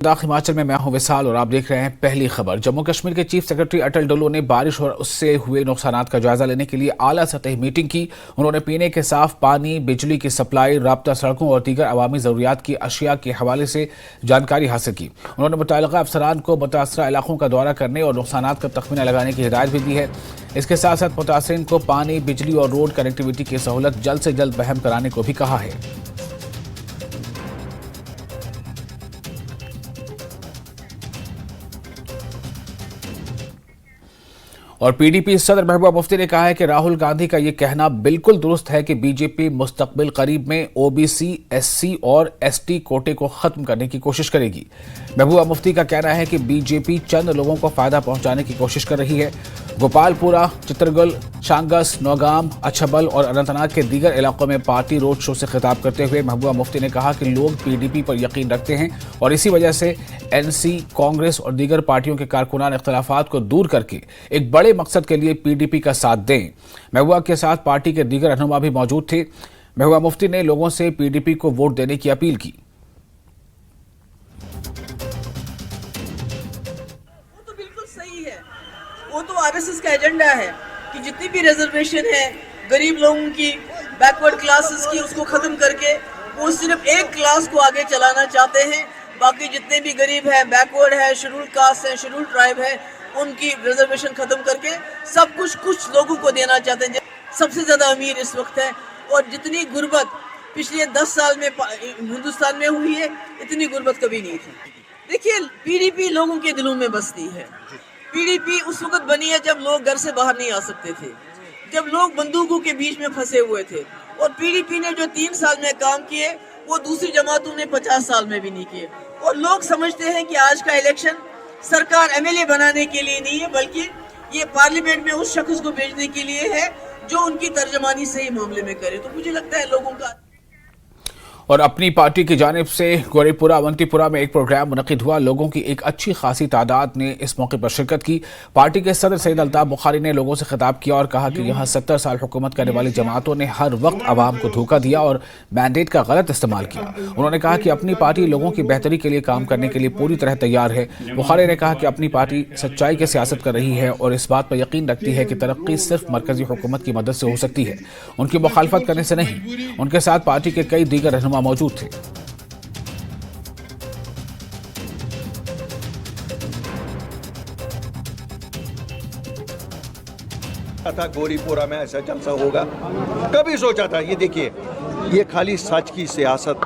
हिमाचल में मैं हूं विशाल और आप देख रहे हैं पहली खबर। जम्मू कश्मीर के चीफ सेक्रेटरी अटल डुल्लू ने बारिश और उससे हुए नुकसानात का जायजा लेने के लिए आला सतही मीटिंग की। उन्होंने पीने के साफ पानी, बिजली की सप्लाई, राब्ता सड़कों और दीगर अवामी जरूरियात की अशिया के हवाले से जानकारी हासिल की। उन्होंने मुतल्लिका अफसरान को मुतासरा इलाकों का दौरा करने और नुकसानात का तखमीना लगाने की हिदायत भी दी है। इसके साथ साथ मुतासरीन को पानी, बिजली और रोड कनेक्टिविटी की सहूलत जल्द से जल्द बहाल कराने को भी कहा है। और पीडीपी सदर महबूबा मुफ्ती ने कहा है कि राहुल गांधी का यह कहना बिल्कुल दुरुस्त है कि बीजेपी मुस्तकबिल करीब में ओबीसी, एससी और एसटी कोटे को खत्म करने की कोशिश करेगी। महबूबा मुफ्ती का कहना है कि बीजेपी चंद लोगों को फायदा पहुंचाने की कोशिश कर रही है। गोपालपुरा, चित्रगुल, शांगस, नौगाम, अच्छबल और अनंतनाग के दीगर इलाकों में पार्टी रोड शो से खिताब करते हुए महबूबा मुफ्ती ने कहा कि लोग पीडीपी पर यकीन रखते हैं और इसी वजह से एनसी, कांग्रेस और दीगर पार्टियों के कारकुनान इख्तलाफात को दूर करके एक बड़े मकसद के लिए पीडीपी का साथ दें। महबूबा के साथ पार्टी के दीगर रहनुमा भी मौजूद थे। महबूबा मुफ्ती ने लोगों से पीडीपी को वोट देने की अपील की। वो तो बिल्कुल सही है, वो तो आरएसएस का एजेंडा है कि जितनी भी रिजर्वेशन है गरीब लोगों की, बैकवर्ड क्लासेस की, उसको खत्म करके वो सिर्फ एक क्लास को आगे चलाना चाहते हैं। बाकी जितने भी गरीब हैं, बैकवर्ड है, शेड्यूल कास्ट है, शेड्यूल ट्राइब है, उनकी रिजर्वेशन खत्म करके सब कुछ लोगों को देना चाहते हैं। सबसे ज्यादा अमीर इस वक्त है और जितनी गुर्बत पिछले 10 साल में हिंदुस्तान में हुई है, इतनी गुर्बत कभी नहीं थी। देखिए, पीडीपी लोगों के दिलों में बसती है। पीडीपी उस वक्त बनी है जब लोग घर से बाहर नहीं आ सकते थे, जब लोग बंदूकों के बीच में फंसे हुए थे। और पीडीपी ने जो 3 साल में काम किए वो दूसरी जमातों ने 50 साल में भी नहीं किए। और लोग समझते हैं कि आज का इलेक्शन सरकार एमएलए बनाने के लिए नहीं है, बल्कि ये पार्लियामेंट में उस शख्स को भेजने के लिए है जो उनकी तर्जमानी सही मामले में करे। तो मुझे लगता है लोगों का। और अपनी पार्टी की जानिब से गोरीपुरा अवंतीपुरा में एक प्रोग्राम मुनक्किद हुआ। लोगों की एक अच्छी खासी तादाद ने इस मौके पर शिरकत की। पार्टी के सदर सैयद अल्ताफ बुखारी ने लोगों से खिताब किया और कहा कि यहाँ 70 साल हुकूमत करने वाली जमातों ने हर वक्त आवाम को धोखा दिया और मैंडेट का गलत इस्तेमाल किया। उन्होंने कहा कि अपनी पार्टी लोगों की बेहतरी के लिए काम करने के लिए पूरी तरह तैयार है। बुखारी ने कहा कि अपनी पार्टी सच्चाई की सियासत कर रही है और इस बात पर यकीन रखती है कि तरक्की सिर्फ मरकजी हुकूमत की मदद से हो सकती है, उनकी मुखालफत करने से नहीं। उनके साथ पार्टी के कई दीगर रहनुमा मौजूद थे। था गोरीपुरा में ऐसा जलसा होगा, कभी सोचा था? ये देखिए, ये खाली सच की सियासत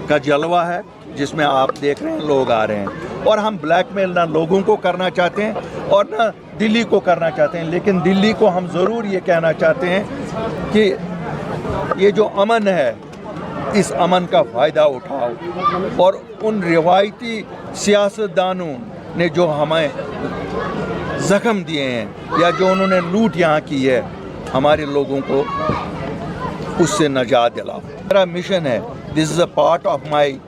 का जलवा है जिसमें आप देख रहे हैं लोग आ रहे हैं। और हम ब्लैकमेल ना लोगों को करना चाहते हैं और ना दिल्ली को करना चाहते हैं, लेकिन दिल्ली को हम ज़रूर ये कहना चाहते हैं कि ये जो अमन है, इस अमन का फ़ायदा उठाओ। और उन रिवायती सियासतदानों ने जो हमें ज़ख्म दिए हैं या जो उन्होंने लूट यहाँ की है, हमारे लोगों को उससे नजात दिलाओ। मेरा मिशन है, this is a part of my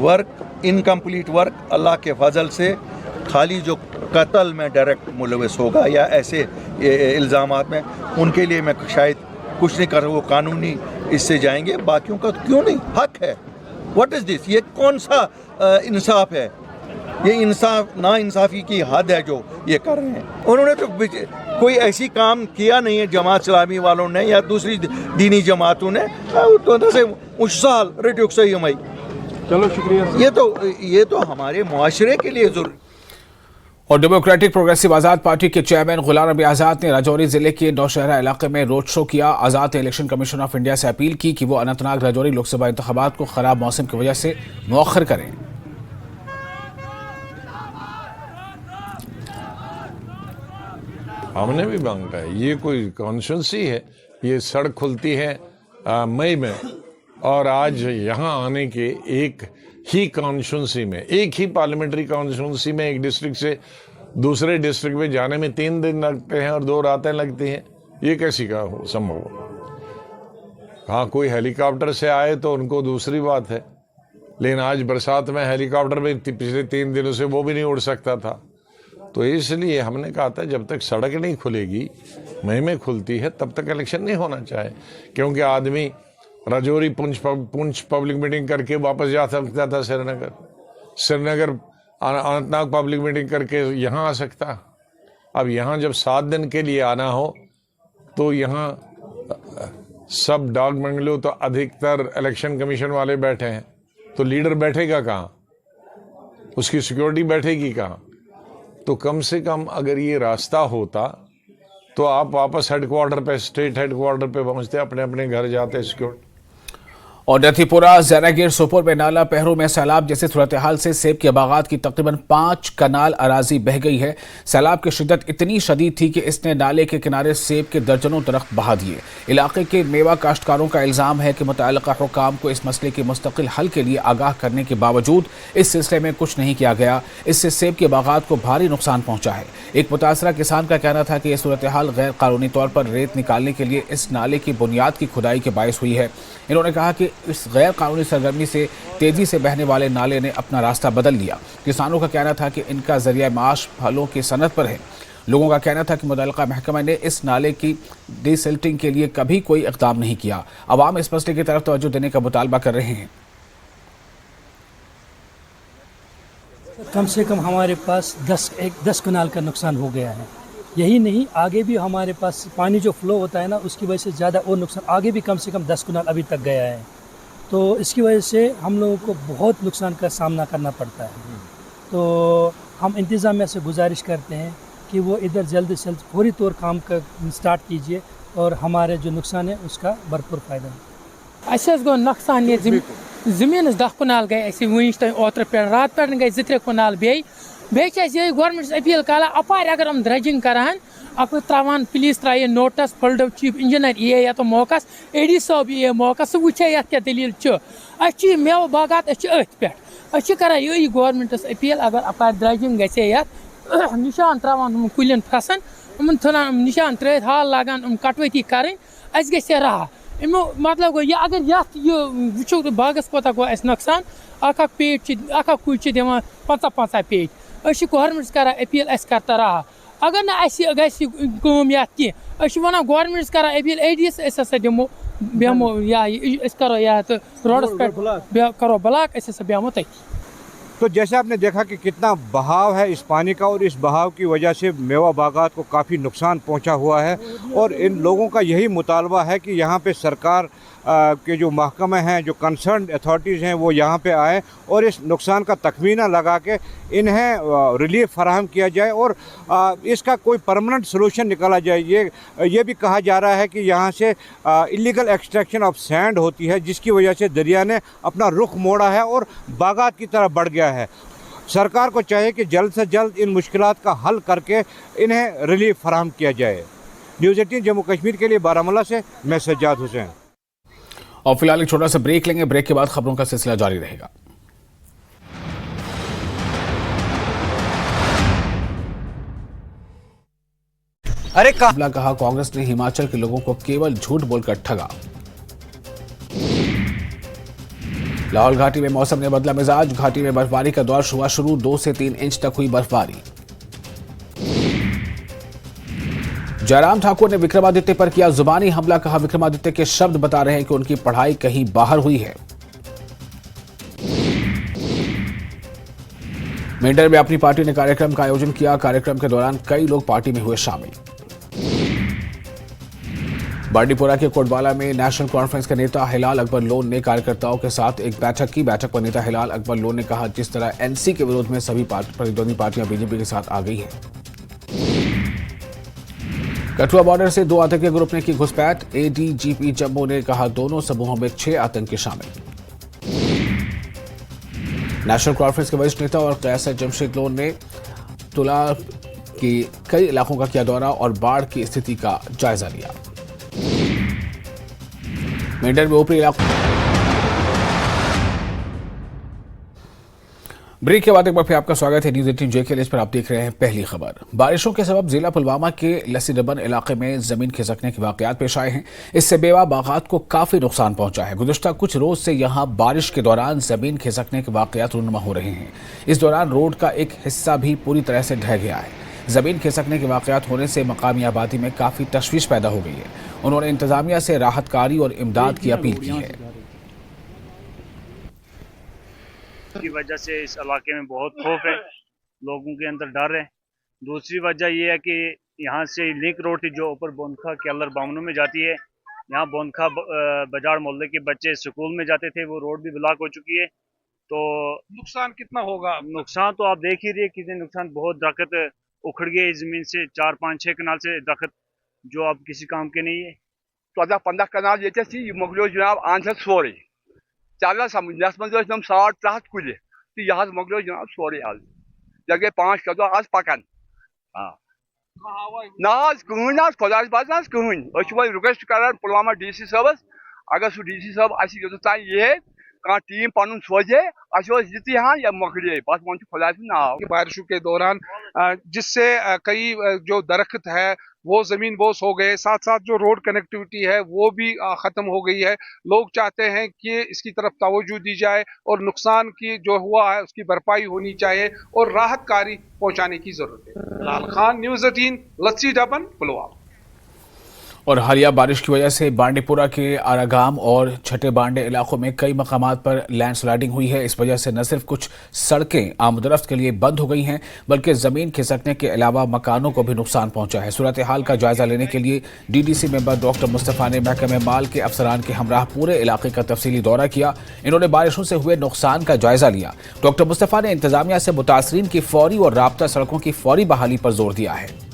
work, incomplete work. Allah के फजल से खाली जो कत्ल में डायरेक्ट मुलविस होगा या ऐसे इल्ज़ामात में, उनके लिए मैं शायद कुछ नहीं कर, वो कानूनी इससे जाएंगे। बाकियों का तो क्यों नहीं, हक है। What is this? ये कौन सा इंसाफ है? ये इंसाफ ना इंसाफ़ी की हद है जो ये कर रहे हैं। उन्होंने तो कोई ऐसी काम किया नहीं है जमात इस्लामी वालों ने या दूसरी दीनी जमातों ने। तो से साल रेडियो सही हमारी। चलो शुक्रिया। ये तो हमारे मुआशरे के लिए जरूरी। और डेमोक्रेटिक प्रोग्रेसिव आज़ाद पार्टी के चेयरमैन गुलाम नबी आज़ाद ने राजौरी जिले के नौशहरा इलाके में रोड शो किया। आज़ाद ने इलेक्शन कमीशन ऑफ इंडिया से अपील की कि वो अनंतनाग राजौरी लोकसभा इंतखाबात को खराब मौसम की वजह से मुअख्खर करें। हमने भी मांगा है, ये कोई कॉन्स्टिट्यूंसी है, ये सड़क खुलती है मई में, और आज यहाँ आने के एक ही कॉन्स्टिट्यूंसी में, एक ही पार्लियामेंट्री कॉन्स्टिट्यूंसी में एक डिस्ट्रिक्ट से दूसरे डिस्ट्रिक्ट में जाने में 3 दिन लगते हैं और 2 रातें लगती हैं। ये कैसी का संभव हो? हाँ, कोई हेलीकॉप्टर से आए तो उनको दूसरी बात है, लेकिन आज बरसात में हेलीकॉप्टर में पिछले 3 दिनों से वो भी नहीं उड़ सकता था। तो इसलिए हमने कहा था जब तक सड़क नहीं खुलेगी, मई में खुलती है, तब तक इलेक्शन नहीं होना चाहिए, क्योंकि आदमी राजौरी पुंछ पब्लिक मीटिंग करके वापस जा सकता था श्रीनगर। श्रीनगर अनंतनाग पब्लिक मीटिंग करके यहाँ आ सकता। अब यहाँ जब 7 दिन के लिए आना हो तो यहाँ सब डाक बंगलो तो अधिकतर इलेक्शन कमीशन वाले बैठे हैं, तो लीडर बैठेगा कहाँ, उसकी सिक्योरिटी बैठेगी कहाँ। तो कम से कम अगर ये रास्ता होता तो आप वापस हेडक्वार्टर पे, स्टेट हेडक्वार्टर पे पहुंचते, अपने अपने घर जाते सिक्योरिटी। और नथीपुरा, जैनागिर, सोपोर में नाला पहरों में सैलाब जैसे सूरत हाल से सेब के बागात की तकरीबन 5 कनाल अराजी बह गई है। सैलाब की शिद्दत इतनी शदीद थी कि इसने नाले के किनारे सेब के दर्जनों दरख्त बहा दिए। इलाके के मेवा काश्तकारों का इल्जाम है कि मुतअल्लिका हुकाम को इस मसले के मुस्तकिल हल के लिए आगाह करने के बावजूद इस सिलसिले में कुछ नहीं किया गया। इससे सेब के बागात को भारी नुकसान पहुंचा है। एक मुतासरा किसान का कहना था कि यह सूरत हाल गैर कानूनी तौर पर रेत निकालने के लिए इस नाले की बुनियाद की खुदाई के बायस हुई है। इन्होंने कहा कि इस गैर कानूनी सरगर्मी से तेजी से बहने वाले नाले ने अपना रास्ता बदल लिया। किसानों का कहना था कि इनका जरिया माश फलों की सनत पर है। लोगों का कहना था कि मुतल्लिका महकमा ने इस नाले की डिसिल्टिंग के लिए कभी कोई इक़दाम नहीं किया। अवाम इस मसले की तरफ तवज्जो देने का मुतालबा कर रहे हैं। कम से कम हमारे पास 10 कनाल का नुकसान हो गया है। यही नहीं, आगे भी हमारे पास पानी जो फ्लो होता है ना, उसकी वजह से ज़्यादा और नुकसान, आगे भी कम से कम 10 कनाल अभी तक गया है। तो इसकी वजह से हम लोगों को बहुत नुकसान का सामना करना पड़ता है। तो हम इंतज़ामिया से गुजारिश करते हैं कि वो इधर जल्द से जल्द फौरी तौर काम कर स्टार्ट कीजिए और हमारे जो नुकसान है उसका भरपूर फ़ायदा। गो नुकसान ये ज़मीन 10 कनाल गए वन तक ओतर पे रात पे गए 2-3 कनाल बे गवर्नमेंट अपील कर अपार अगर हम ड्रेजिंग करान अप त्रावान पुलिस त्रा नोटिस फल्ड चीफ इंजीनियर ये ये मौका एडी साहब ये मौका सह वुचे ये क्या दलील मेव बागात अथ पे कर ये गवर्नमेंटस अपील अगर अपार ड्रेजिंग गे निशान त्रावान कुलन फसन थान निशान त्रित हाल लागान कटवती करें गे राह इमो मतलब गो ये अगर ये वो बागस कोता गो नुकसान अख पेट कुल दिवान 50 पेट गवर्नमेंट कर अपील करता रहा अगर ना गम ये वन गवर्नमेंट कर अपील एडीएस दिमो बेमो या करो या रोडस पे करो ब्लॉक बेमो तक। तो जैसे आपने देखा कि कितना बहाव है इस पानी का और इस बहाव की वजह से मेवा बागात को काफ़ी नुकसान पहुंचा हुआ है और इन लोगों का यही मुतालबा है कि यहाँ पे सरकार के जो महकमे हैं, जो कंसर्न अथॉरिटीज़ हैं, वो यहाँ पे आए और इस नुकसान का तखमीना लगा के इन्हें रिलीफ फराहम किया जाए और इसका कोई परमानेंट सलूशन निकाला जाए। ये भी कहा जा रहा है कि यहाँ से इलीगल एक्सट्रैक्शन ऑफ सैंड होती है जिसकी वजह से दरिया ने अपना रुख मोड़ा है और बागात की तरफ बढ़ गया है। सरकार को चाहिए कि जल्द से जल्द इन मुश्किलात का हल करके इन्हें रिलीफ फराहम किया जाए। न्यूज़ 18 जम्मू कश्मीर के लिए बारामूला से मैं सज्जाद हुसैन। और फिलहाल एक छोटा सा ब्रेक लेंगे। ब्रेक के बाद खबरों का सिलसिला जारी रहेगा। अरे कहा कांग्रेस ने हिमाचल के लोगों को केवल झूठ बोलकर ठगा। लाहौल घाटी में मौसम ने बदला मिजाज। घाटी में बर्फबारी का दौर हुआ शुरू। 2 से 3 इंच तक हुई बर्फबारी। जयराम ठाकुर ने विक्रमादित्य पर किया जुबानी हमला। कहा विक्रमादित्य के शब्द बता रहे हैं कि उनकी पढ़ाई कहीं बाहर हुई है। मेंढर में अपनी पार्टी ने कार्यक्रम का आयोजन किया। कार्यक्रम के दौरान कई लोग पार्टी में हुए शामिल। बांडीपुरा के कोटवाला में नेशनल कॉन्फ्रेंस के नेता हिलाल अकबर लोन ने कार्यकर्ताओं के साथ एक बैठक की। बैठक पर नेता हिलाल अकबर लोन ने कहा जिस तरह एनसी के विरोध में सभी प्रतिद्वंदी पार्टियां बीजेपी के साथ आ गई हैं। कठुआ बॉर्डर से 2 आतंकी ग्रुप ने की घुसपैठ। एडीजीपी जम्मू ने कहा दोनों समूहों में 6 आतंकी शामिल। नेशनल कॉन्फ्रेंस के वरिष्ठ नेता और कैसर जमशेद लोन ने तुला के कई इलाकों का किया दौरा और बाढ़ की स्थिति का जायजा लिया। मेंढर में ऊपरी इलाकों। ब्रेक के बाद एक बार फिर आपका स्वागत है न्यूज़ 18 जेके पर। आप देख रहे हैं पहली खबर। बारिशों के सबब जिला पुलवामा के लसीडबन इलाके में जमीन खिसकने के वाकयात पेश आए हैं। इससे बेवा बागात को काफी नुकसान पहुंचा है। गुज़िश्ता कुछ रोज से यहां बारिश के दौरान जमीन खिसकने के वाकयात रूनुमा हो रहे हैं। इस दौरान रोड का एक हिस्सा भी पूरी तरह से ढह गया है। जमीन खिसकने के वाकयात होने से मकामी आबादी में काफी तशवीश पैदा हो गई है। उन्होंने इंतजामिया से राहतकारी और इमदाद की अपील की है। की वजह से इस इलाके में बहुत खौफ है, लोगों के अंदर डर है। दूसरी वजह यह है कि यहाँ से लिंक रोड थी जो ऊपर बोनखा केलर बामनू में जाती है, यहाँ बोनखा बाजार मोहल्ले के बच्चे स्कूल में जाते थे, वो रोड भी ब्लॉक हो चुकी है। तो नुकसान कितना होगा? नुकसान तो आप देख ही रहे कितने नुकसान, बहुत दरख्त उखड़ गए जमीन से, 4-5-6 कनाल से दरख्त जो अब किसी काम के नहीं है। 14-15 कनाल ये मोगलो जनाब आंसर सोरे चल समझ मज 100 कुल तो यह मोगलो जनाब सोरे आज जगह 5 कदो आज पकान ना कहन खुदा बाज ना कहन रिक्वेस्ट कर पुलवामा DC साहबस अगर सह DC साहब तान ये कह टीम पन सोजे ये हाँ या मोकले बस वो खुदा नाव। बारिशों के दौरान जिससे कई जो दरख्त है वो जमीन बोस हो गए, साथ साथ जो रोड कनेक्टिविटी है वो भी खत्म हो गई है। लोग चाहते हैं कि इसकी तरफ तवज्जो दी जाए और नुकसान की जो हुआ है उसकी भरपाई होनी चाहिए और राहत कारी पहुंचाने की जरूरत है। लाल खान, न्यूज़ 18, लस्सी डबन, पुलवामा। और हालिया बारिश की वजह से बांडीपुरा के आरागाम और छठे बांडे इलाकों में कई मकामात पर लैंडस्लाइडिंग हुई है। इस वजह से न सिर्फ कुछ सड़कें आमदरफ्त के लिए बंद हो गई हैं, बल्कि जमीन खिसकने के अलावा मकानों को भी नुकसान पहुंचा है। सूरत हाल का जायजा लेने के लिए DDC मेंबर डॉक्टर मुस्तफ़ा ने महकमे माल के अफसरान के हमराह पूरे इलाके का तफसीली दौरा किया। इन्होंने बारिशों से हुए नुकसान का जायजा लिया। डॉक्टर मुस्तफ़ा ने इंतजामिया से मुतासरीन की फौरी और राब्ता सड़कों की फौरी बहाली पर जोर दिया है।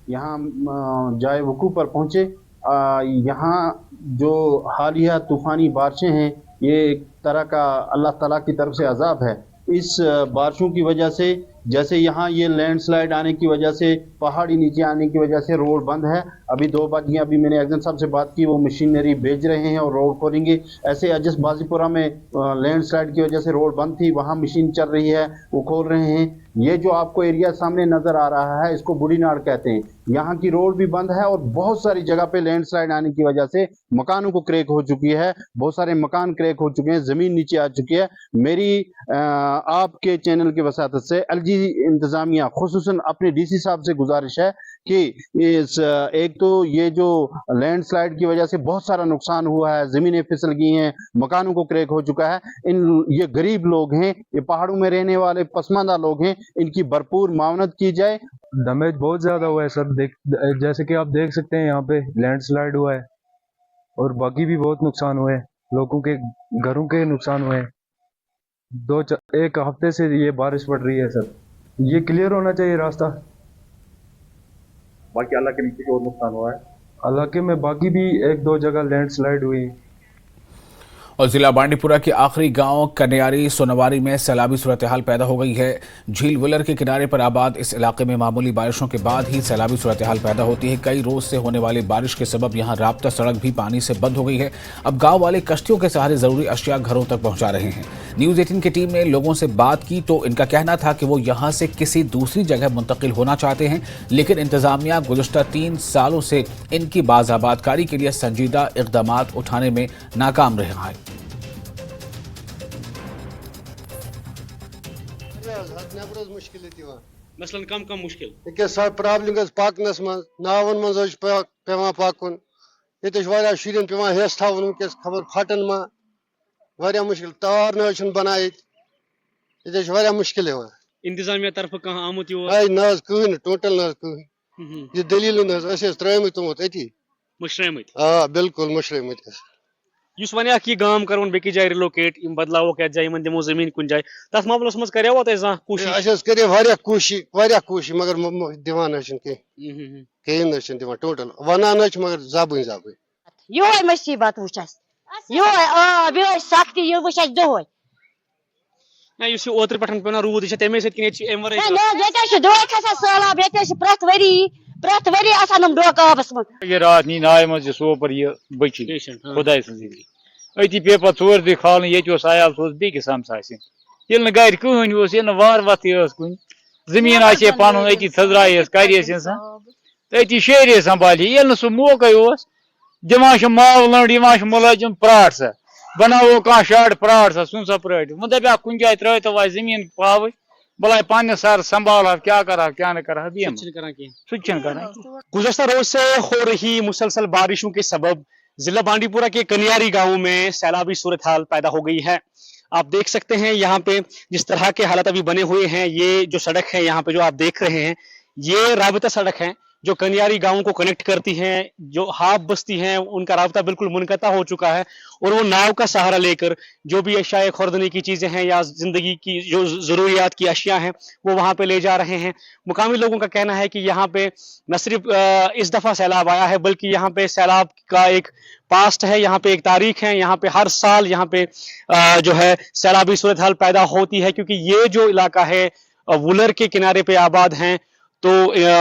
यहाँ जाए वकूफ़ पर पहुँचे। यहाँ जो हालिया तूफ़ानी बारिशें हैं ये एक तरह का अल्लाह ताला की तरफ से अजाब है। इस बारिशों की वजह से जैसे यहाँ ये लैंडस्लाइड आने की वजह से पहाड़ी नीचे आने की वजह से रोड बंद है। अभी 2 बजे अभी मैंने एक्जन साहब से बात की, वो मशीनरी भेज रहे हैं और रोड खोलेंगे। ऐसे अजस बाजीपुरा में लैंडस्लाइड की वजह से रोड बंद थी, वहाँ मशीन चल रही है, वो खोल रहे हैं। ये जो आपको एरिया सामने नज़र आ रहा है इसको बूढ़ी नाड़ कहते हैं। यहाँ की रोड भी बंद है और बहुत सारी जगह पे लैंडस्लाइड आने की वजह से मकानों को क्रैक हो चुकी है, बहुत सारे मकान क्रैक हो चुके हैं, ज़मीन नीचे आ चुकी है। मेरी आपके चैनल की वसातत से LG इंतजामिया खुसूसन अपने DC साहब से गुजारिश है कि एक तो ये जो लैंडस्लाइड की वजह से बहुत सारा नुकसान हुआ है, ज़मीनें फिसल गई हैं, मकानों को क्रैक हो चुका है। ये गरीब लोग हैं, ये पहाड़ों में रहने वाले पसमानदा लोग हैं, इनकी भरपूर मावनत की जाए। डैमेज बहुत ज़्यादा हुआ है सर, जैसे कि आप देख सकते हैं यहाँ पे लैंडस्लाइड हुआ है और बाकी भी बहुत नुकसान हुए, लोगों के घरों के नुकसान हुए। 1 हफ्ते से ये बारिश पड़ रही है सर, ये क्लियर होना चाहिए रास्ता। बाकी इलाके में कुछ और नुकसान हुआ है? इलाके में बाकी भी 1-2 जगह लैंडस्लाइड हुई। और जिला बांडीपुरा के आखिरी गांव कन्यारी सोनवारी में सैलाबी सूरत हाल पैदा हो गई है। झील विलर के किनारे पर आबाद इस इलाके में मामूली बारिशों के बाद ही सैलाबी सूरत हाल पैदा होती है। कई रोज से होने वाली बारिश के सबब यहां राब्ता सड़क भी पानी से बंद हो गई है। अब गांव वाले कश्तियों के सहारे जरूरी अशिया घरों तक पहुंचा रहे हैं। न्यूज़ 18 की टीम ने लोगों से बात की तो इनका कहना था कि वो यहां से किसी दूसरी जगह मुंतकिल होना चाहते हैं, लेकिन इंतजामिया गुज़श्ता 3 सालों से इनकी बाज़ाबादकारी के लिए संजीदा इक़दाम उठाने में नाकाम रहा है। मसलन कम मुश्किल प्रॉब्लम पकनस मज नावन मज पे पकुन ये शुरन पे हेस थवन वनकस खबर फटन मा वारिया मुश्किल तार न बनाई ये मुश्किल इंतजामिया तरफ कह आमुत न कह टोटल न कह ये दलील त्रमत तमत अति मुशरमत बिल्कुल मुशरमत इस वन यह गांव कर बेकि जाए रिलोकेट बदलावो क्या जाए दिमो जमीन कुन जाए तथ मामलस मज करेवो कोशिश कोशिश मगर दिवान कहीं दिवान टोटल वनान मगर जबन जब यो मुसीबत वुचस यो सख्ती यो वुचस दोय ना इस ओत्र पठन पे रूद तमे सैलाब ये प्रत वरी आसान डोक आबस मज ये रात नी नाय मज सोपर ये बची खुदा सजी अति पे पत 4 दी खाल ये आयाल सोस बेकिस हमसास ये गर कहन ये वार वत कुन जमीन आसे पन अति थजरायस करेस इंसान अति शेरे संभाल ये सह मौका दिवान माव लंड दिवान मुलाजिम प्राट सा बनावो कह शार्ट प्राट सा सुन सा प्राट वो दपा कुन जाए त्रो जमीन पाव भला पानी सर संभाल क्या करा क्या न करा गुज़श्ता रोज से हो रही मुसलसल बारिशों के सबब जिला बांडीपुरा के कनियारी गांव में सैलाबी सूरत हाल पैदा हो गई है। आप देख सकते हैं यहाँ पे जिस तरह के हालात अभी बने हुए हैं। ये जो सड़क है यहाँ पे जो आप देख रहे हैं ये राबता सड़क है जो कनियारी गांवों को कनेक्ट करती हैं। जो हाफ बस्ती हैं उनका राबता बिल्कुल मुनक़ता हो चुका है और वो नाव का सहारा लेकर जो भी अशिया खुर्दनी की चीज़ें हैं या ज़िंदगी की जो ज़रूरियात की अशिया हैं वो वहाँ पे ले जा रहे हैं। मुकामी लोगों का कहना है कि यहाँ पे न सिर्फ इस दफ़ा सैलाब आया है बल्कि यहाँ पे सैलाब का एक पास्ट है, यहाँ पे एक तारीख है। यहाँ पे हर साल यहाँ पे जो है सैलाबी सूरत हाल पैदा होती है क्योंकि ये जो इलाका है वुलर के किनारे पे आबाद हैं। तो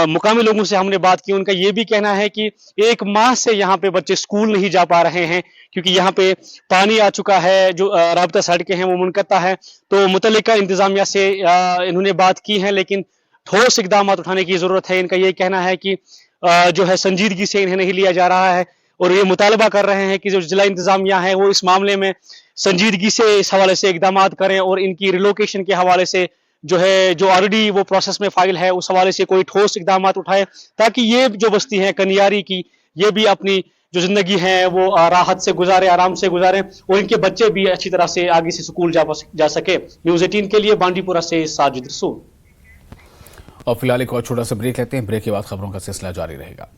मुकामी लोगों से हमने बात की, उनका ये भी कहना है कि 1 माह से यहाँ पे बच्चे स्कूल नहीं जा पा रहे हैं क्योंकि यहाँ पे पानी आ चुका है। जो राबता सड़कें हैं वो मुनक़ता है। तो मुतल्लिका इंतजामिया से इन्होंने बात की है लेकिन ठोस इकदाम उठाने की ज़रूरत है। इनका ये कहना है कि जो है संजीदगी से इन्हें नहीं लिया जा रहा है और ये मुतालबा कर रहे हैं कि जो जिला इंतजामिया है वो इस मामले में संजीदगी से इस हवाले से इकदाम करें और इनकी रिलोकेशन के हवाले से जो है जो ऑलरेडी वो प्रोसेस में फाइल है उस हवाले से कोई ठोस इकदाम उठाए ताकि ये जो बस्ती है कनियारी की ये भी अपनी जो जिंदगी है वो राहत से गुजारे, आराम से गुजारे और इनके बच्चे भी अच्छी तरह से आगे से स्कूल जा सके। न्यूज़ 18 के लिए बांडीपुरा से साजिद रसूल। और फिलहाल एक और छोटा सा ब्रेक लेते हैं। ब्रेक के बाद खबरों का सिलसिला जारी रहेगा।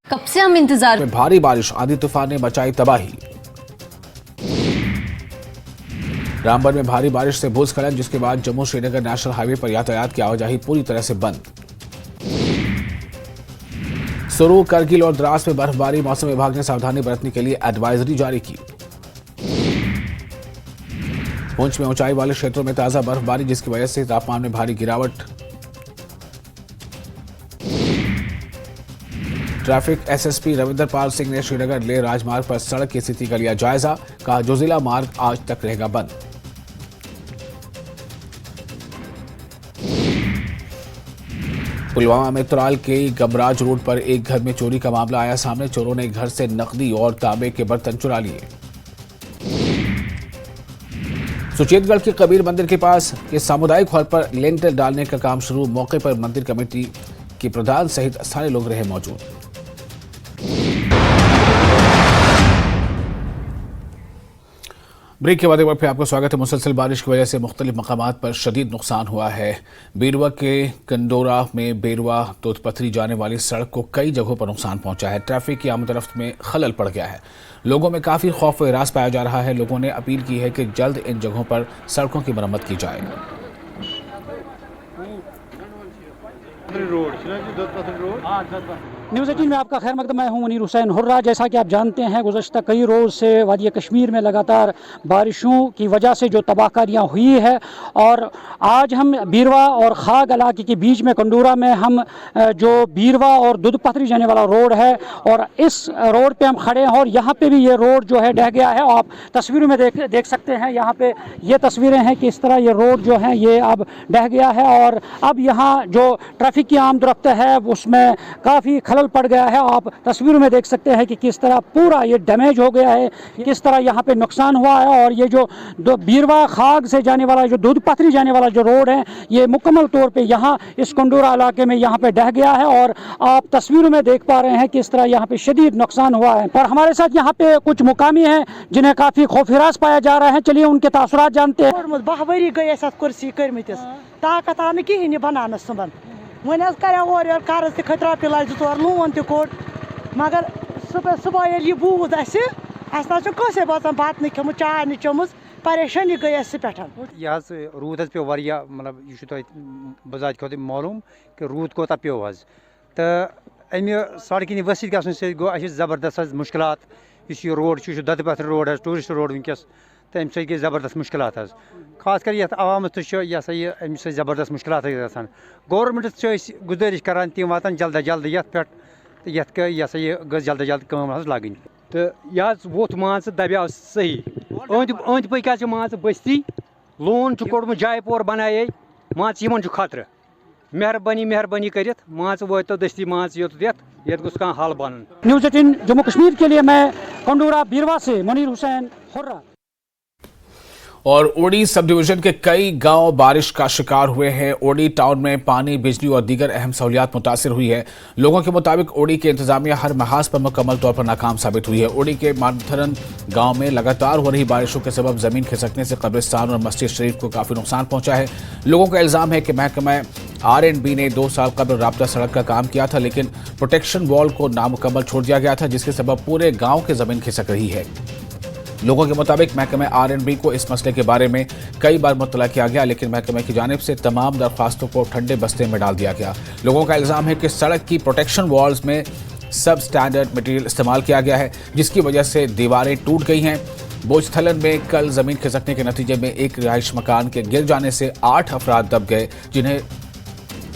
कब से हम इंतजार में भारी बारिश, आंधी तूफान ने मचाई तबाही। रामबन में भारी बारिश से भूस्खलन, जिसके बाद जम्मू श्रीनगर नेशनल हाईवे पर यातायात की आवाजाही पूरी तरह से बंद। सुरू, करगिल और द्रास में बर्फबारी, मौसम विभाग ने सावधानी बरतने के लिए एडवाइजरी जारी की। पुंछ में ऊंचाई वाले क्षेत्रों में ताजा बर्फबारी, जिसकी वजह से तापमान में भारी गिरावट। ट्रैफिक एसएसपी रविंदर पाल सिंह ने श्रीनगर लेह राजमार्ग पर सड़क की स्थिति का लिया जायजा। कहा जो जिला मार्ग आज तक रहेगा बंद। पुलवामा में त्राल के गमराज रोड पर एक घर में चोरी का मामला आया सामने। चोरों ने घर से नकदी और तांबे के बर्तन चुरा लिए। सुचेतगढ़ के कबीर मंदिर के पास के सामुदायिक हॉल पर लेंटर डालने का काम शुरू। मौके पर मंदिर कमेटी के प्रधान सहित स्थानीय लोग रहे मौजूद। ब्रेक के बाद एक बार फिर आपका स्वागत है। मुसलसल बारिश की वजह से मुख्तलिफ मकामात पर शदीद नुकसान हुआ है। बेरवा के कंडोरा में बेरवा तोतपथरी जाने वाली सड़क को कई जगहों पर नुकसान पहुंचा है। ट्रैफिक की आमदरफ्त में खलल पड़ गया है। लोगों में काफ़ी खौफ व हिरास पाया जा रहा है। लोगों ने अपील की है कि जल्द इन जगहों पर सड़कों की मरम्मत की जाए। न्यूज़ 18 में आपका खैर मकदम। मैं हूं मुनीर हुसैन हुर्रा। जैसा कि आप जानते हैं गुज़श्ता कई रोज़ से वादी कश्मीर में लगातार बारिशों की वजह से जो तबाहकारियाँ हुई है और आज हम बीरवा और खाग इलाके के बीच में कंडूरा में हम जो बीरवा और दुधपथरी जाने वाला रोड है और इस रोड पे हम खड़े हैं और यहाँ पे भी ये रोड जो है ढह गया है। आप तस्वीरों में देख सकते हैं। यहाँ पे ये तस्वीरें हैं कि इस तरह ये रोड जो है ये अब ढह गया है और अब यहाँ जो ट्रैफिक की आमदरफ्त है उसमें काफ़ी खलल पड़ गया है। आप तस्वीरों में देख सकते हैं कि किस तरह पूरा ये डैमेज हो गया है, किस तरह यहाँ पे नुकसान हुआ है। और ये जो बीरवा खाग से जाने वाला जो दुधपथरी जाने वाला जो रोड है ये मुकम्मल तौर पे यहाँ इस कंडोरा इलाके में यहाँ पे ढह गया है और आप तस्वीरों में देख पा रहे हैं किस तरह यहाँ पे शदीद नुकसान हुआ है। और हमारे साथ यहाँ पे कुछ मुकामी हैं जिन्हें काफ़ी खौफिरास पाया जा रहा है। चलिए उनके तासुरात जानते हैं। 12 वरी गई कुर्सी कर्मतिस ताकत आन कहें बनान सुबह वन कर कर्ज तक खत रपी लच 2 लोन तोड़ मगर सुबह ये बूद ना कसे बचान बत न खमुत चाय न चमुज परेशानी गई पे रूद पे मतलब यह बजात खुद मालूम कि रूद कोता पे तो अमे सड़क वसी गो गो जबरदस्त मुश्किलात इस रोड ददपथ रोड टूरिस्ट रोड वनकस तो अमे गई जबरदस्त मुश्किलात खास कर ये आवाम यह सा यह अमे जबरदस्त मुश्किलात ग गवर्नमेंट गुजारिश करान तम वातान जल्द जल्द ये पे यह सा यह गज जल्द जल्द कम लगन तो यह वोत मान दबिया सही अंद पक मान बस्ती लोन कोड़मुत जायपोर बनाए मान खतर मेहरबानी मेहरबानी करित माच वो दस्ती माच योत ये गुस हल बन। न्यूज़ 18 जम्मू कश्मीर के लिए मैं कंडूरा बीरवा से मुनीर हुसैन हुर्रा। और ओडी सब डिवीजन के कई गांव बारिश का शिकार हुए हैं। ओडी टाउन में पानी, बिजली और दीगर अहम सहूलियात मुतासिर हुई है। लोगों के मुताबिक ओडी की इंतजामिया हर महाज पर मुकम्मल तौर पर नाकाम साबित हुई है। ओडी के मानथरन गांव में लगातार हो रही बारिशों के सबब जमीन खिसकने से कब्रिस्तान और मस्जिद शरीफ को काफी नुकसान पहुंचा है। लोगों का इल्जाम है कि महकमा R&B ने 2 साल कबल राब्ता सड़क का काम किया था, लेकिन प्रोटेक्शन वॉल को नामुकम्मल छोड़ दिया गया था, जिसके सबब पूरे गांव की जमीन खिसक रही है। लोगों के मुताबिक महकमे R&B को इस मसले के बारे में कई बार मुत्तला किया गया, लेकिन महकमे की जानिब से तमाम दरख्वास्तों को ठंडे बस्ते में डाल दिया गया। लोगों का इल्जाम है कि सड़क की प्रोटेक्शन वॉल्स में सब स्टैंडर्ड मटेरियल इस्तेमाल किया गया है, जिसकी वजह से दीवारें टूट गई हैं। बोझथलन में कल जमीन खिसकने के नतीजे में एक रिहाइश मकान के गिर जाने से 8 अफराद दब गए, जिन्हें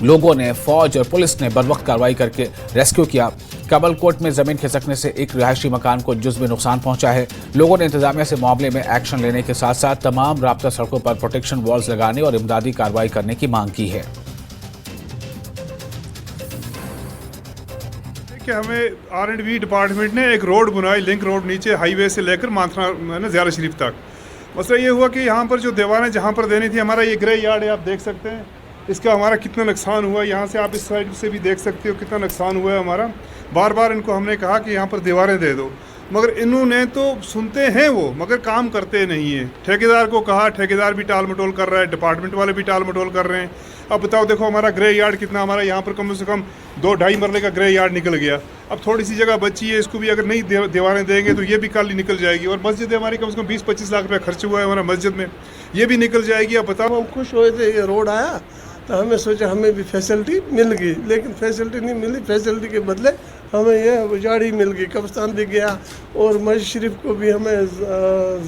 लोगों ने, फौज और पुलिस ने बरवक्त कार्रवाई करके रेस्क्यू किया। कबलकोट में जमीन खिसकने से एक रिहायशी मकान को जुज़वी नुकसान पहुंचा है। लोगों ने इंतजामिया से मामले में एक्शन लेने के साथ साथ तमाम राब्ता सड़कों पर प्रोटेक्शन वॉल्स लगाने और इमदादी कार्रवाई करने की मांग की है। कि हमें R&B डिपार्टमेंट ने एक रोड बनाई, लिंक रोड नीचे हाईवे से लेकर माथरा ज़ियारा शरीफ तक। मसला ये हुआ कि यहाँ पर जो दीवारें जहाँ पर देनी थी, हमारा ये ग्रे यार्ड है, आप देख सकते हैं इसका हमारा कितना नुकसान हुआ। यहाँ से आप इस साइड से भी देख सकते हो कितना नुकसान हुआ है हमारा। बार बार इनको हमने कहा कि यहाँ पर दीवारें दे दो, मगर इन्होंने तो सुनते हैं वो, मगर काम करते नहीं है। ठेकेदार को कहा, ठेकेदार भी टाल मटोल कर रहा है, डिपार्टमेंट वाले भी टाल मटोल कर रहे हैं। अब बताओ, देखो हमारा ग्रे यार्ड कितना, हमारा यहाँ पर कम से कम 2-2.5 मरले का ग्रे यार्ड निकल गया। अब थोड़ी सी जगह बची है, इसको भी अगर नहीं दीवारें देंगे तो ये भी कल निकल जाएगी। और मस्जिद हमारी कम से कम 20-25 लाख रुपये खर्च हुआ है हमारा मस्जिद में, ये भी निकल जाएगी। अब बताओ, हम खुश हुए थे ये रोड आया तो हमें सोचा हमें भी फैसिलिटी मिल गई, लेकिन फैसिलिटी नहीं मिली। फैसिलिटी के बदले हमें यह उजाड़ी मिल गई, कब्रिस्तान भी गया और मस्जिद शरीफ को भी हमें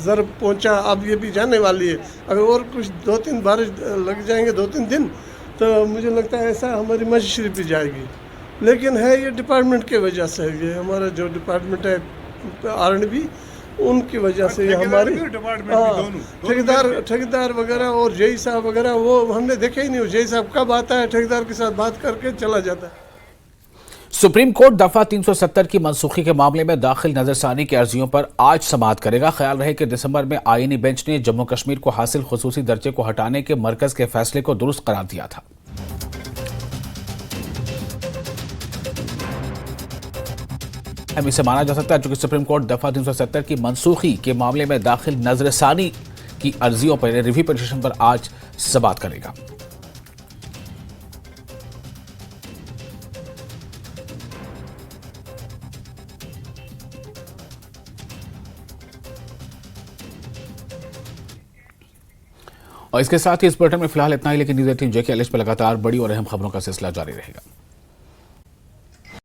ज़र्ब पहुंचा। अब ये भी जाने वाली है, अगर और कुछ 2-3 बारिश लग जाएंगे, 2-3 दिन, तो मुझे लगता है ऐसा हमारी मस्जिद शरीफ भी जाएगी। लेकिन है ये डिपार्टमेंट की वजह से, ये हमारा जो डिपार्टमेंट है R&B, उनकी वजह से ये हमारी ठेकेदार वगैरह और जेई साहब वगैरह वो हमने देखे ही नहीं। जेई साहब कब आता है, ठेकेदार के साथ बात करके चला जाता है। सुप्रीम कोर्ट दफा 370 की मनसूखी के मामले में दाखिल नजरसानी की अर्जियों पर आज समाअत करेगा। ख्याल रहे कि दिसंबर में आईनी बेंच ने जम्मू कश्मीर को हासिल खुसूसी दर्जे को हटाने के मरकज के फैसले को दुरुस्त करार दिया था। इसे माना जा सकता है क्योंकि सुप्रीम कोर्ट दफा 370 की मनसूखी के मामले में दाखिल नजरसानी की अर्जियों पर, रिव्यू पिटीशन पर आज समाअत करेगा। और इसके साथ ही इस बुलेटिन में फिलहाल इतना ही, लेकिन न्यूज़ 18 JK पर लगातार बड़ी और अहम खबरों का सिलसिला जारी रहेगा।